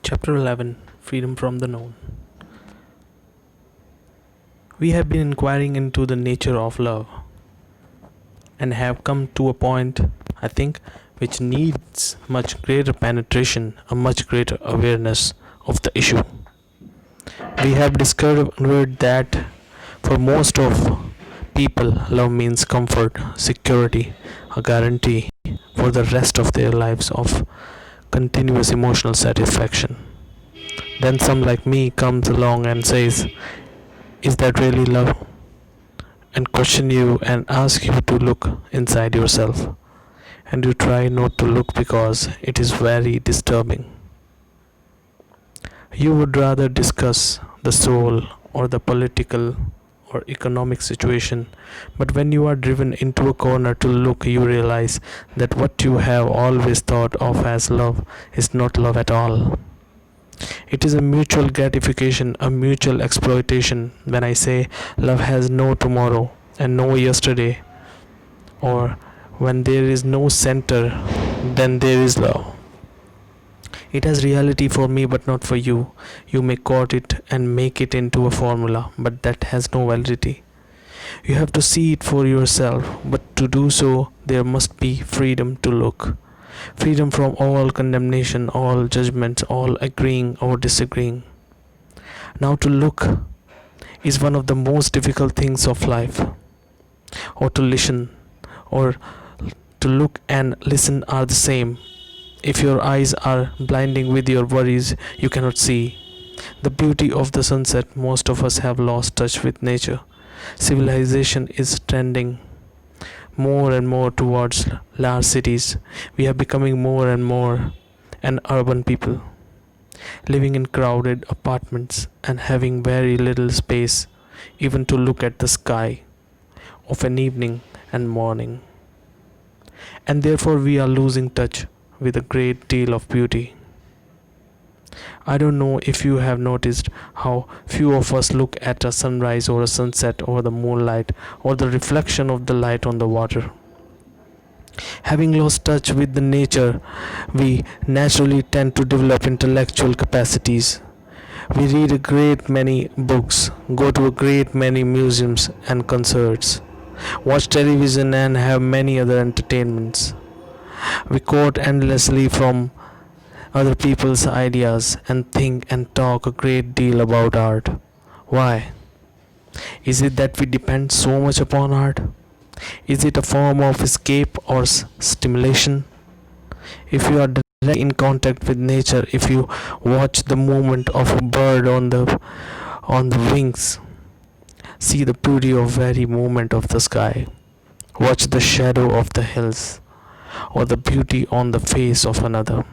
Chapter 11, Freedom from the Known. We have been inquiring into the nature of love and have come to a point, I think, which needs much greater penetration, a much greater awareness of the issue. We have discovered that for most of people, love means comfort, security, a guarantee for the rest of their lives of continuous emotional satisfaction. Then some like me comes along and says, is that really love? And question you and ask you to look inside yourself. And you try not to look because it is very disturbing. You would rather discuss the soul or the political or economic situation, but when you are driven into a corner to look, you realize that what you have always thought of as love is not love at all. It is a mutual gratification, a mutual exploitation. When I say love has no tomorrow and no yesterday, or when there is no center, then there is love. It has reality for me but not for you. You may quote it and make it into a formula, but that has no validity. You have to see it for yourself, but to do so, there must be freedom to look. Freedom from all condemnation, all judgments, all agreeing or disagreeing. Now, to look is one of the most difficult things of life, or to listen, or to look and listen are the same. If your eyes are blinding with your worries, you cannot see the beauty of the sunset. Most of us have lost touch with nature. Civilization is trending more and more towards large cities. We are becoming more and more an urban people, living in crowded apartments and having very little space even to look at the sky of an evening and morning. And therefore we are losing touch with a great deal of beauty. I don't know if you have noticed how few of us look at a sunrise or a sunset or the moonlight or the reflection of the light on the water. Having lost touch with the nature, we naturally tend to develop intellectual capacities. We read a great many books, go to a great many museums and concerts, watch television and have many other entertainments. We quote endlessly from other people's ideas and think and talk a great deal about art. Why? Is it that we depend so much upon art? Is it a form of escape or stimulation? If you are directly in contact with nature, if you watch the movement of a bird on the wings, see the beauty of very movement of the sky, watch the shadow of the hills, or the beauty on the face of another.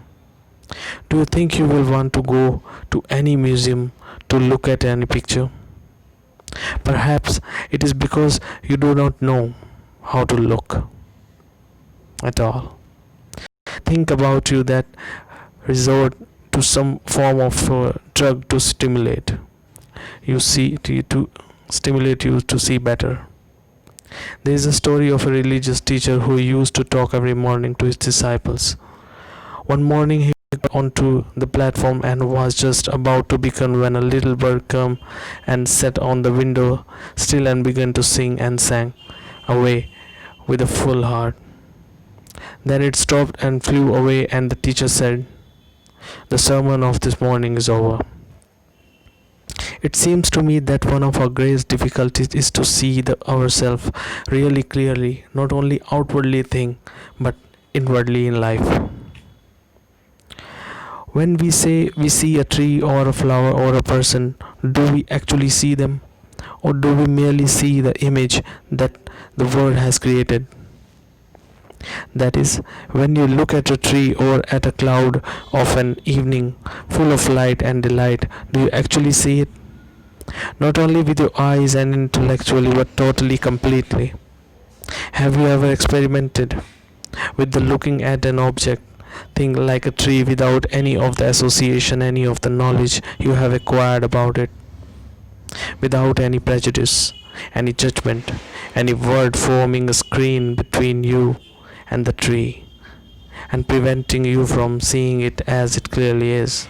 Do you think you will want to go to any museum to look at any picture? Perhaps it is because you do not know how to look at all. Think about you that resort to some form of drug to stimulate to stimulate you to see better. There is a story of a religious teacher who used to talk every morning to his disciples. One morning he got onto the platform and was just about to begin when a little bird came and sat on the window sill and began to sing and sang away with a full heart. Then it stopped and flew away, and the teacher said, "The sermon of this morning is over." It seems to me that one of our greatest difficulties is to see ourselves really clearly, not only outwardly think, but inwardly in life. When we say we see a tree or a flower or a person, do we actually see them? Or do we merely see the image that the world has created? That is, when you look at a tree or at a cloud of an evening full of light and delight, do you actually see it? Not only with your eyes and intellectually, but totally, completely. Have you ever experimented with the looking at an object, thing like a tree, without any of the association, any of the knowledge you have acquired about it, without any prejudice, any judgment, any word forming a screen between you and the tree, and preventing you from seeing it as it clearly is?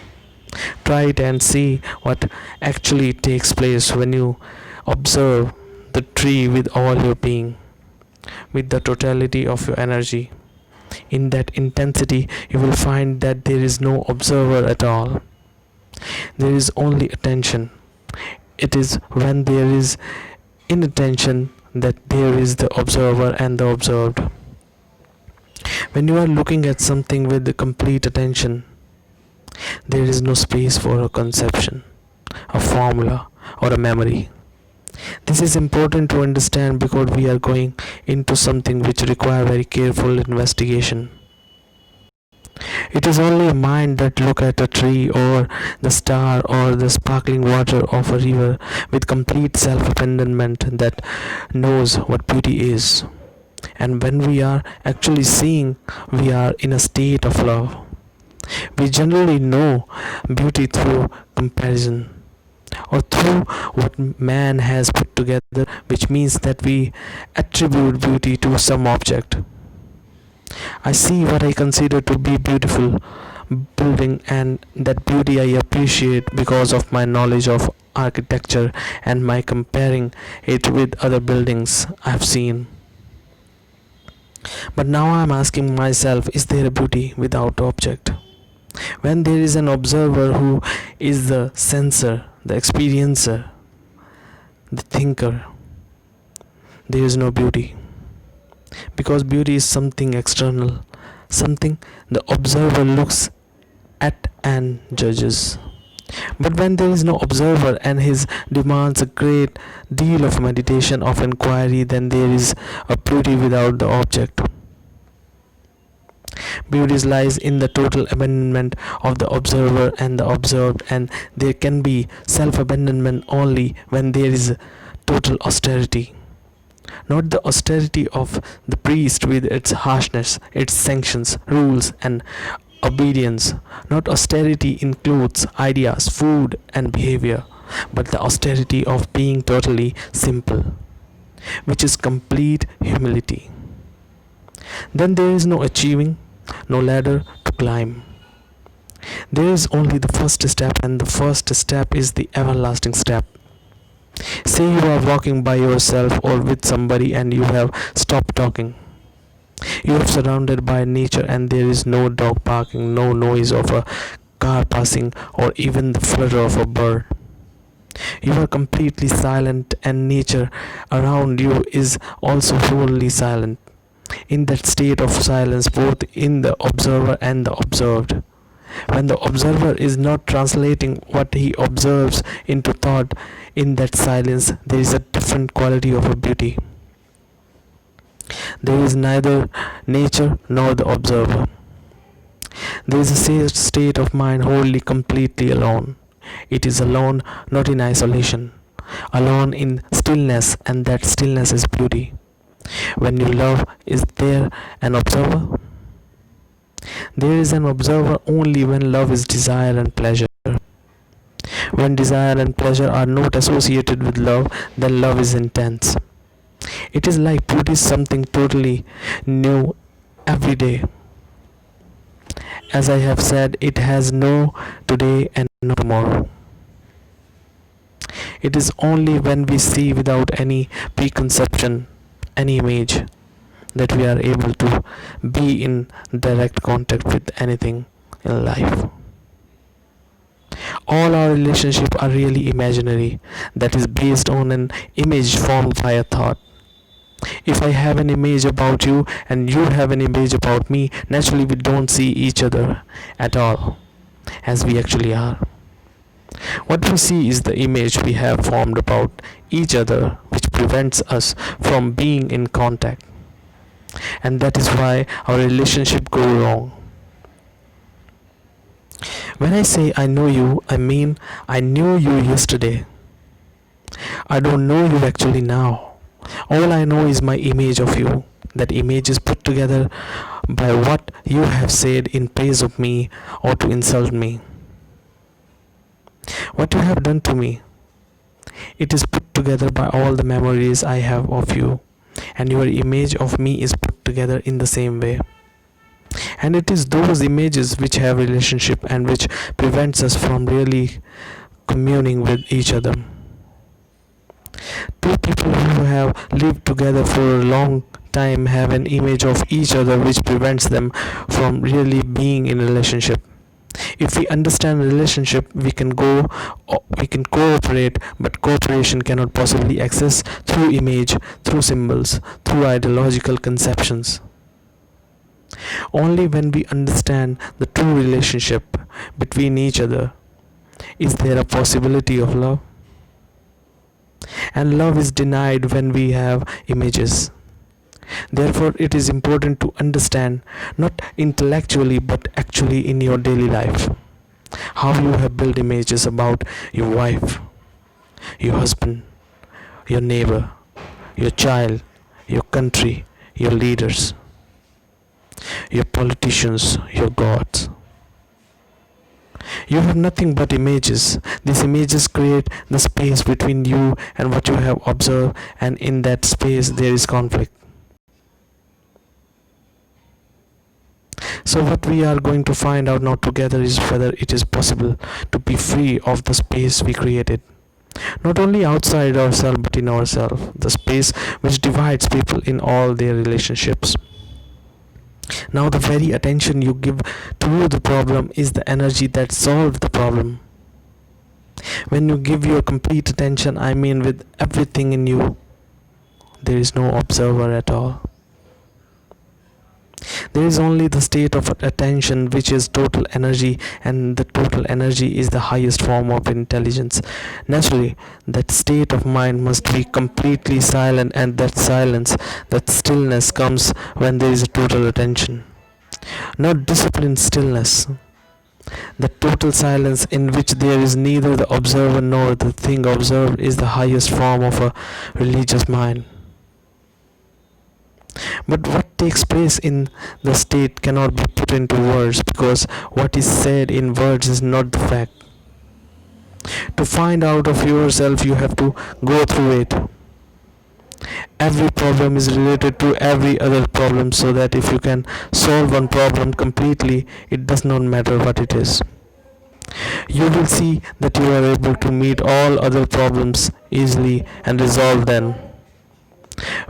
Try it and see what actually takes place when you observe the tree with all your being, with the totality of your energy. In that intensity, you will find that there is no observer at all. There is only attention. It is when there is inattention that there is the observer and the observed. When you are looking at something with the complete attention, there is no space for a conception, a formula, or a memory. This is important to understand because we are going into something which requires very careful investigation. It is only a mind that look at a tree or the star or the sparkling water of a river with complete self-abandonment that knows what beauty is. And when we are actually seeing, we are in a state of love. We generally know beauty through comparison or through what man has put together, which means that we attribute beauty to some object. I see what I consider to be beautiful building, and that beauty I appreciate because of my knowledge of architecture and my comparing it with other buildings I have seen. But now I am asking myself, is there a beauty without object? When there is an observer who is the sensor, the experiencer, the thinker, there is no beauty. Because beauty is something external, something the observer looks at and judges. But when there is no observer and his demands a great deal of meditation, of inquiry, then there is a beauty without the object. Beauty lies in the total abandonment of the observer and the observed, and there can be self-abandonment only when there is total austerity. Not the austerity of the priest with its harshness, its sanctions, rules, and obedience. Not austerity in clothes, ideas, food, and behavior, but the austerity of being totally simple, which is complete humility. Then there is no achieving, no ladder to climb. There is only the first step, and the first step is the everlasting step. Say you are walking by yourself or with somebody and you have stopped talking. You are surrounded by nature and there is no dog barking, no noise of a car passing, or even the flutter of a bird. You are completely silent and nature around you is also wholly silent. In that state of silence, both in the observer and the observed, when the observer is not translating what he observes into thought, in that silence there is a different quality of a beauty. There is neither nature nor the observer. There is a state of mind wholly completely alone. It is alone, not in isolation, alone in stillness, and that stillness is beauty. When you love, is there an observer? There is an observer only when love is desire and pleasure. When desire and pleasure are not associated with love, then love is intense. It is like beauty is something totally new every day. As I have said, it has no today and no tomorrow. It is only when we see without any preconception, any image, that we are able to be in direct contact with anything in life. All our relationships are really imaginary, that is based on an image formed by a thought. If I have an image about you and you have an image about me, naturally we don't see each other at all as we actually are. What we see is the image we have formed about each other, which prevents us from being in contact. And that is why our relationship go wrong. When I say I know you, I mean I knew you yesterday. I don't know you actually now. All I know is my image of you. That image is put together by what you have said in praise of me or to insult me. What you have done to me, it is put together by all the memories I have of you, and your image of me is put together in the same way. And it is those images which have relationship and which prevents us from really communing with each other. Two people who have lived together for a long time have an image of each other which prevents them from really being in a relationship. If we understand relationship, we can cooperate, but cooperation cannot possibly access through image, through symbols, through ideological conceptions. Only when we understand the true relationship between each other is there a possibility of love. And love is denied when we have images. Therefore, it is important to understand, not intellectually but actually in your daily life, how you have built images about your wife, your husband, your neighbor, your child, your country, your leaders, your politicians, your gods. You have nothing but images. These images create the space between you and what you have observed, and in that space there is conflict. So what we are going to find out now together is whether it is possible to be free of the space we created. Not only outside ourselves but in ourselves, the space which divides people in all their relationships. Now the very attention you give to the problem is the energy that solves the problem. When you give your complete attention, I mean with everything in you, there is no observer at all. There is only the state of attention, which is total energy, and the total energy is the highest form of intelligence. Naturally, that state of mind must be completely silent, and that silence, that stillness comes when there is a total attention. Not disciplined stillness. The total silence in which there is neither the observer nor the thing observed is the highest form of a religious mind. But what takes place in the state cannot be put into words, because what is said in words is not the fact. To find out of yourself, you have to go through it. Every problem is related to every other problem, so that if you can solve one problem completely, it does not matter what it is. You will see that you are able to meet all other problems easily and resolve them.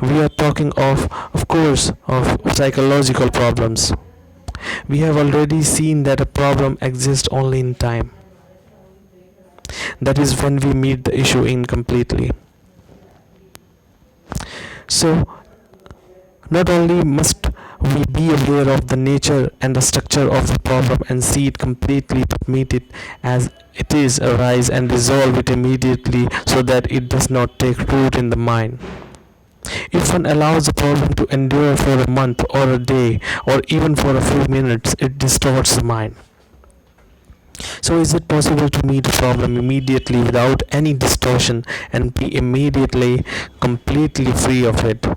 We are talking of course, of psychological problems. We have already seen that a problem exists only in time. That is when we meet the issue incompletely. So, not only must we be aware of the nature and the structure of the problem and see it completely, but meet it as it is, arise and resolve it immediately, so that it does not take root in the mind. If one allows a problem to endure for a month or a day or even for a few minutes, it distorts the mind. So is it possible to meet a problem immediately without any distortion and be immediately completely free of it?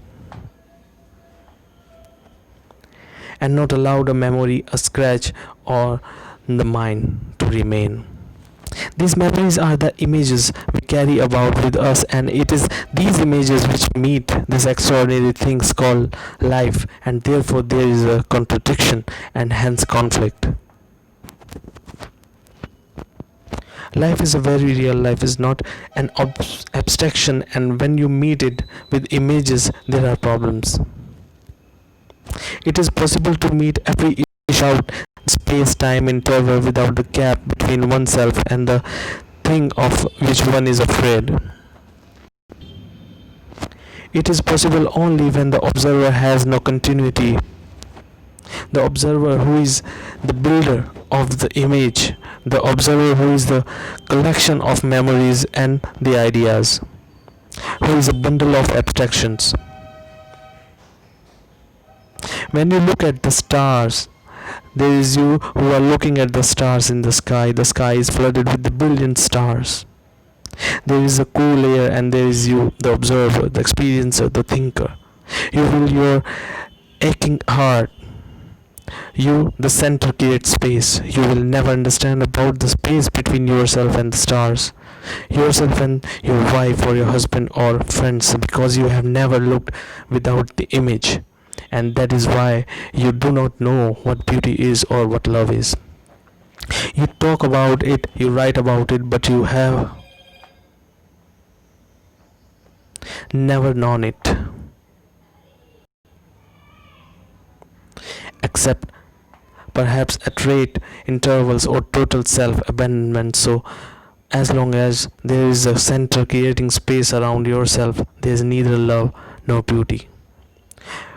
And not allow the memory, a scratch, or the mind to remain. These memories are the images we carry about with us, and it is these images which meet this extraordinary things called life, and therefore there is a contradiction and hence conflict. Life is a very real. Life is not an abstraction, and when you meet it with images, there are problems. It is possible to meet every issue out space-time interval without the gap between oneself and the thing of which one is afraid. It is possible only when the observer has no continuity. The observer who is the builder of the image, the observer who is the collection of memories and the ideas, who is a bundle of abstractions. When you look at the stars, there is you who are looking at the stars in the sky. The sky is flooded with the brilliant stars. There is a cool air, and there is you, the observer, the experiencer, the thinker. You feel your aching heart. You, the center, create space. You will never understand about the space between yourself and the stars, yourself and your wife or your husband or friends, because you have never looked without the image. And that is why you do not know what beauty is or what love is. You talk about it, you write about it, but you have never known it, except perhaps at rate intervals or total self abandonment. So, as long as there is a center creating space around yourself, there is neither love nor beauty.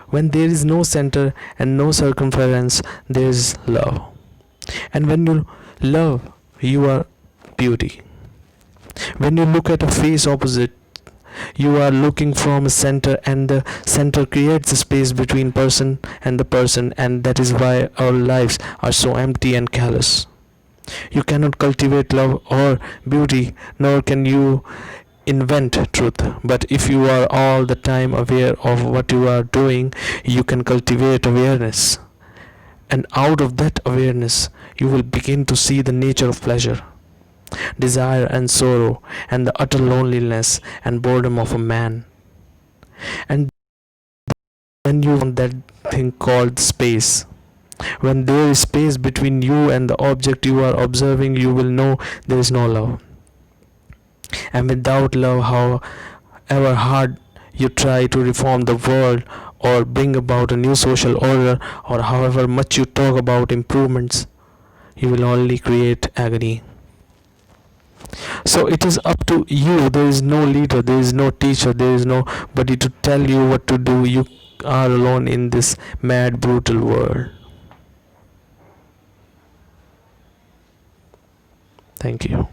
When there is no center and no circumference, there is love. And when you love, you are beauty. When you look at a face opposite, you are looking from a center, and the center creates a space between person and the person, and that is why our lives are so empty and callous. You cannot cultivate love or beauty, nor can you invent truth. But if you are all the time aware of what you are doing, you can cultivate awareness. And out of that awareness, you will begin to see the nature of pleasure, desire, and sorrow, and the utter loneliness and boredom of a man. And then you found that thing called space. When there is space between you and the object you are observing, you will know there is no love. And without love, however hard you try to reform the world or bring about a new social order, or however much you talk about improvements, you will only create agony. So it is up to you. There is no leader, there is no teacher, there is nobody to tell you what to do. You are alone in this mad, brutal world. Thank you.